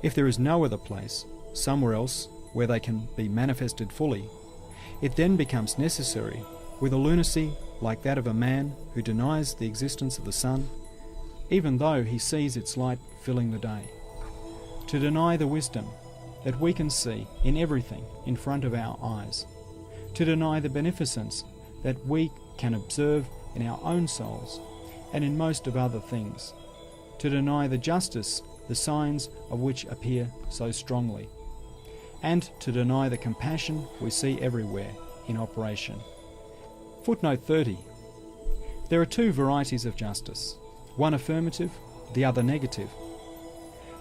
If there is no other place, somewhere else, where they can be manifested fully, it then becomes necessary, with a lunacy like that of a man who denies the existence of the sun, even though he sees its light filling the day, to deny the wisdom that we can see in everything in front of our eyes, to deny the beneficence that we can observe in our own souls and in most of other things, to deny the justice, the signs of which appear so strongly, and to deny the compassion we see everywhere in operation. Footnote 30. There are two varieties of justice, one affirmative, the other negative.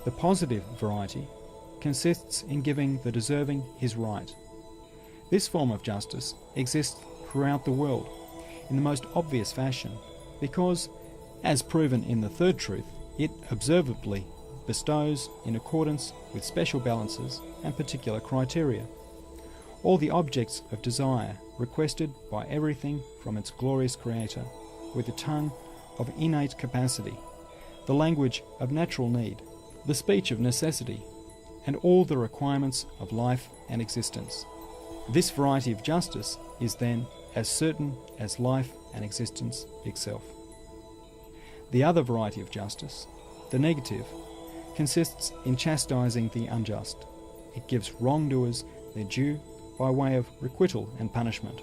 The positive variety consists in giving the deserving his right. This form of justice exists throughout the world in the most obvious fashion because, as proven in the third truth, it observably bestows in accordance with special balances and particular criteria all the objects of desire requested by everything from its glorious Creator, with the tongue of innate capacity, the language of natural need, the speech of necessity, and all the requirements of life and existence. This variety of justice is then as certain as life and existence itself. The other variety of justice, the negative, consists in chastising the unjust. It gives wrongdoers their due by way of requital and punishment.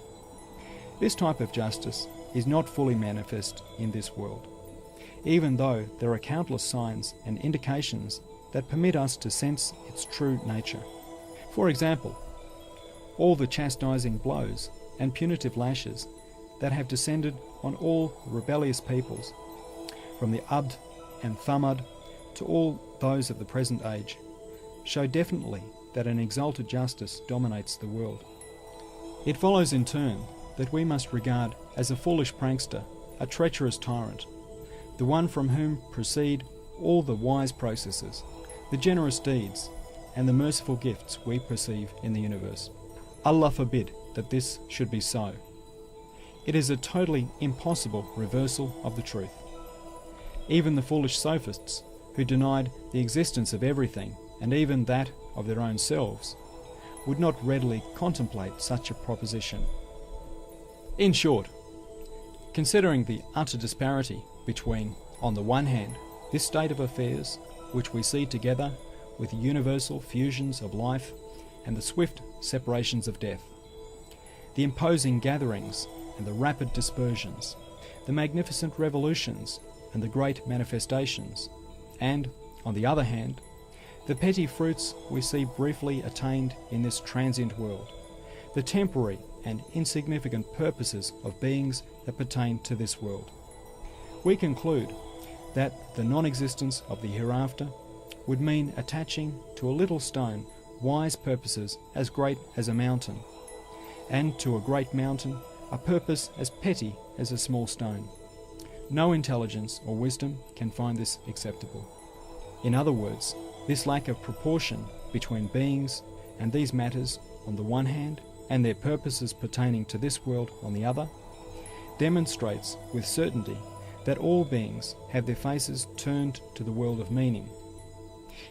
This type of justice is not fully manifest in this world, even though there are countless signs and indications that permit us to sense its true nature. For example, all the chastising blows and punitive lashes that have descended on all rebellious peoples, from the Abd and Thamud to all those of the present age, show definitely that an exalted justice dominates the world. It follows in turn that we must regard as a foolish prankster, a treacherous tyrant, the one from whom proceed all the wise processes, the generous deeds, and the merciful gifts we perceive in the universe. Allah forbid that this should be so. It is a totally impossible reversal of the truth. Even the foolish sophists, who denied the existence of everything, and even that of their own selves, would not readily contemplate such a proposition. In short, considering the utter disparity between, on the one hand, this state of affairs, which we see together with the universal fusions of life and the swift separations of death, the imposing gatherings and the rapid dispersions, the magnificent revolutions and the great manifestations, and, on the other hand, the petty fruits we see briefly attained in this transient world, the temporary and insignificant purposes of beings that pertain to this world, we conclude that the non-existence of the hereafter would mean attaching to a little stone wise purposes as great as a mountain, and to a great mountain a purpose as petty as a small stone. No intelligence or wisdom can find this acceptable. In other words, this lack of proportion between beings and these matters on the one hand, and their purposes pertaining to this world on the other, demonstrates with certainty that all beings have their faces turned to the world of meaning.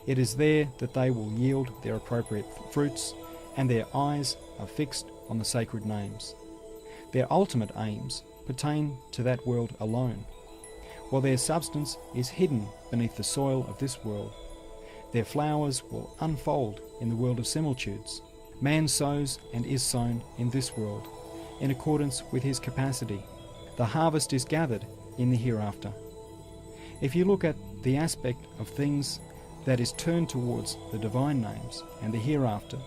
It is there that they will yield their appropriate fruits, and their eyes are fixed on the sacred names. Their ultimate aims pertain to that world alone, while their substance is hidden beneath the soil of this world. Their flowers will unfold in the world of similitudes. Man sows and is sown in this world, in accordance with his capacity. The harvest is gathered in the hereafter. If you look at the aspect of things that is turned towards the divine names and the hereafter,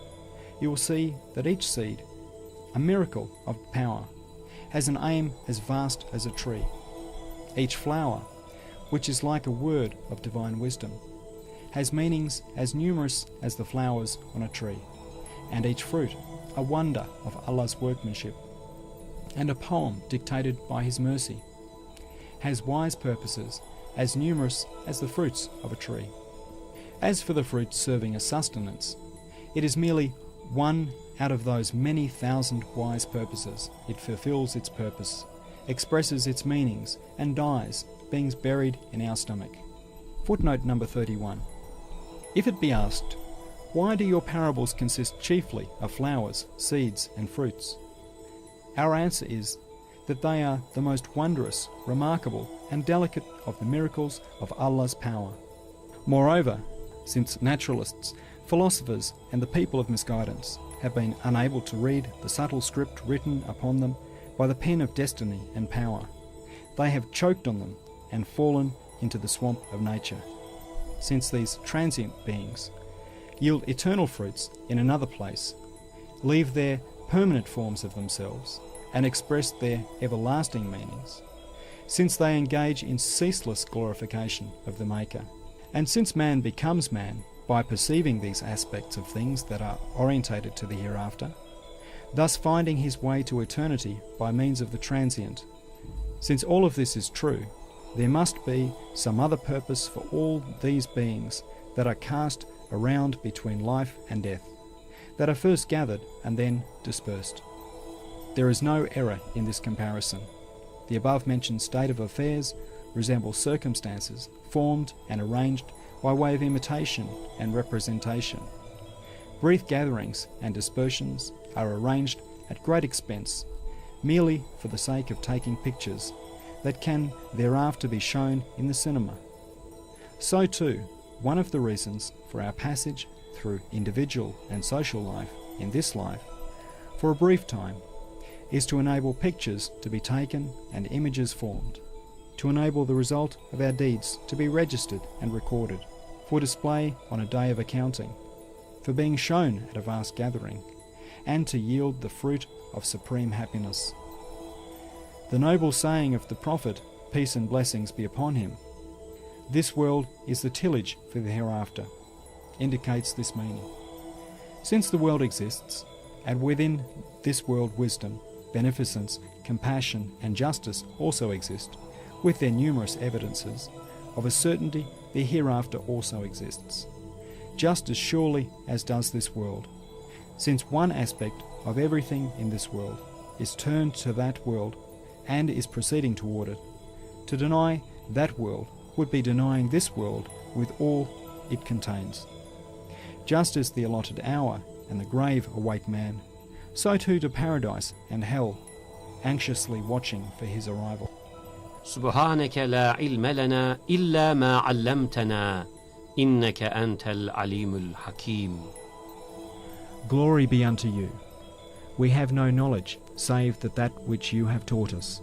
you will see that each seed, a miracle of power, has an aim as vast as a tree. Each flower, which is like a word of divine wisdom, has meanings as numerous as the flowers on a tree, and each fruit a wonder of Allah's workmanship, and a poem dictated by His mercy, has wise purposes as numerous as the fruits of a tree. As for the fruit serving as sustenance, it is merely one out of those many thousand wise purposes. It fulfills its purpose, expresses its meanings, and dies, being buried in our stomach. Footnote number 31. If it be asked, why do your parables consist chiefly of flowers, seeds, and fruits? Our answer is that they are the most wondrous, remarkable, and delicate of the miracles of Allah's power. Moreover, since naturalists, philosophers, and the people of misguidance have been unable to read the subtle script written upon them by the pen of destiny and power, they have choked on them and fallen into the swamp of nature. Since these transient beings yield eternal fruits in another place, leave their permanent forms of themselves, and express their everlasting meanings, since they engage in ceaseless glorification of the Maker, and since man becomes man by perceiving these aspects of things that are orientated to the hereafter, thus finding his way to eternity by means of the transient. Since all of this is true, there must be some other purpose for all these beings that are cast around between life and death, that are first gathered and then dispersed. There is no error in this comparison. The above-mentioned state of affairs resembles circumstances formed and arranged by way of imitation and representation. Brief gatherings and dispersions are arranged at great expense, merely for the sake of taking pictures that can thereafter be shown in the cinema. So too, one of the reasons for our passage through individual and social life in this life, for a brief time, is to enable pictures to be taken and images formed, to enable the result of our deeds to be registered and recorded, for display on a day of accounting, for being shown at a vast gathering, and to yield the fruit of supreme happiness. The noble saying of the Prophet, peace and blessings be upon him, "This world is the tillage for the hereafter," indicates this meaning. Since the world exists, and within this world wisdom, beneficence, compassion, and justice also exist, with their numerous evidences, of a certainty the hereafter also exists, just as surely as does this world, since one aspect of everything in this world is turned to that world and is proceeding toward it. To deny that world would be denying this world with all it contains. Just as the allotted hour and the grave await man, so too do paradise and hell, anxiously watching for his arrival. سبحانك لا علم لنا إلا ما علمتنا إنك أنت العليم الحكيم. Glory be unto you. We have no knowledge save that which you have taught us.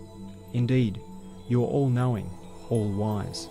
Indeed, you are all-knowing, all-wise.